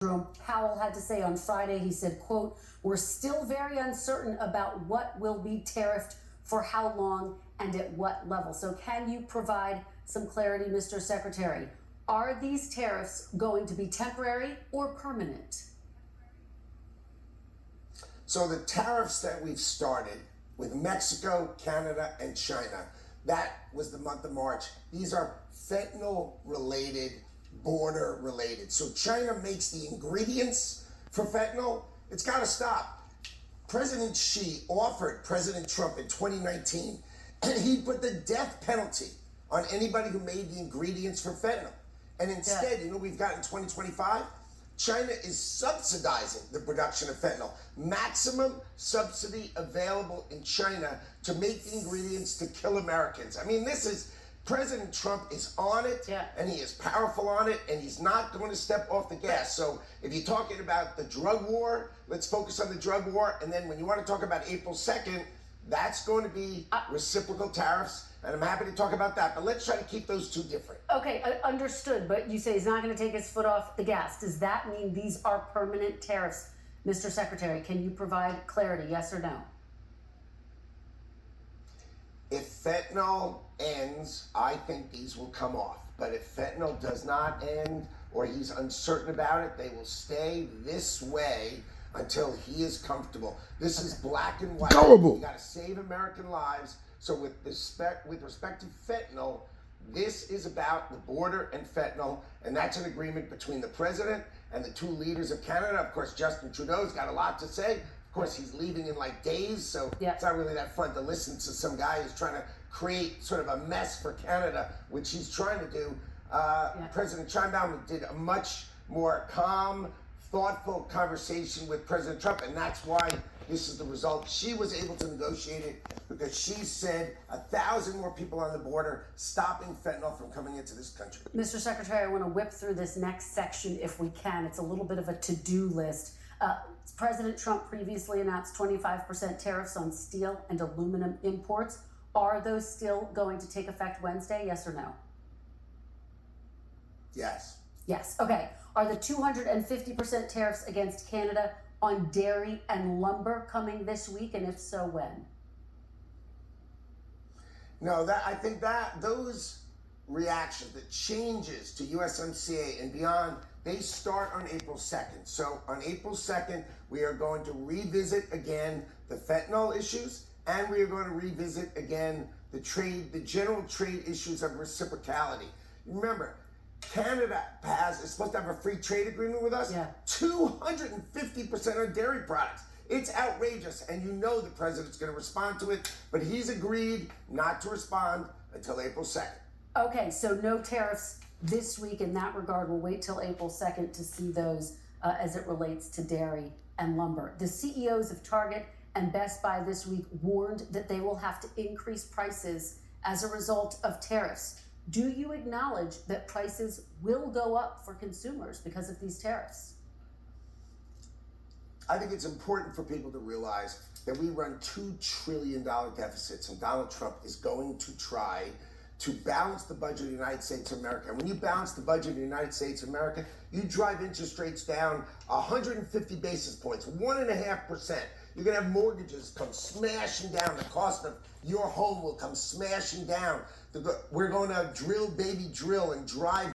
Jerome Powell had to say on Friday. He said, quote, "We're still very uncertain about what will be tariffed, for how long, and at what level." So can you provide some clarity, Mr. Secretary? Are these tariffs going to be temporary or permanent? So the tariffs that we've started with Mexico, Canada, and China, that was the month of March. These are fentanyl related, border related. So China makes the ingredients for fentanyl. It's got to stop. President Xi offered President Trump in 2019, and he put the death penalty on anybody who made the ingredients for fentanyl. And instead, you know, we've got in 2025, China is subsidizing the production of fentanyl. Maximum subsidy available in China to make the ingredients to kill Americans. I mean, President Trump is on it, and he is powerful on it, and he's not going to step off the gas. So if you're talking about the drug war, let's focus on the drug war. And then when you want to talk about April 2nd, that's going to be reciprocal tariffs. And I'm happy to talk about that. But let's try to keep those two different. Okay, understood. But you say he's not going to take his foot off the gas. Does that mean these are permanent tariffs? Mr. Secretary, can you provide clarity, yes or no? If fentanyl ends, I think these will come off. But if fentanyl does not end, or he's uncertain about it, they will stay this way until he is comfortable. This is black and white. Terrible. You got to save American lives. So with respect to fentanyl, this is about the border and fentanyl, and that's an agreement between the president and the two leaders of Canada. Of course, Justin Trudeau's got a lot to say. Of course, he's leaving in like days, so it's not really that fun to listen to some guy who's trying to create sort of a mess for Canada, which he's trying to do. President Sheinbaum did a much more calm, thoughtful conversation with President Trump, and that's why this is the result. She was able to negotiate it because she said 1,000 more people on the border, stopping fentanyl from coming into this country. Mr. Secretary, I want to whip through this next section if we can. It's a little bit of a to-do list. President Trump previously announced 25% tariffs on steel and aluminum imports. Are those still going to take effect Wednesday, yes or no? Yes. Yes, okay. Are the 250% tariffs against Canada on dairy and lumber coming this week, and if so, when? No, I think that those reactions, the changes to USMCA and beyond, they start on April 2nd. So on April 2nd, we are going to revisit again the fentanyl issues, and we are going to revisit again the general trade issues of reciprocality. Remember, Canada is supposed to have a free trade agreement with us. 250% on dairy products. It's outrageous, and you know the president's going to respond to it, but he's agreed not to respond until April 2nd. Okay, so no tariffs this week in that regard. We'll wait till April 2nd to see those as it relates to dairy and lumber. The CEOs of Target and Best Buy this week warned that they will have to increase prices as a result of tariffs. Do you acknowledge that prices will go up for consumers because of these tariffs? I think it's important for people to realize that we run $2 trillion deficits, and Donald Trump is going to try to balance the budget of the United States of America. And when you balance the budget of the United States of America, you drive interest rates down 150 basis points, 1.5%. You're going to have mortgages come smashing down. The cost of your home will come smashing down. We're going to drill, baby, drill, and drive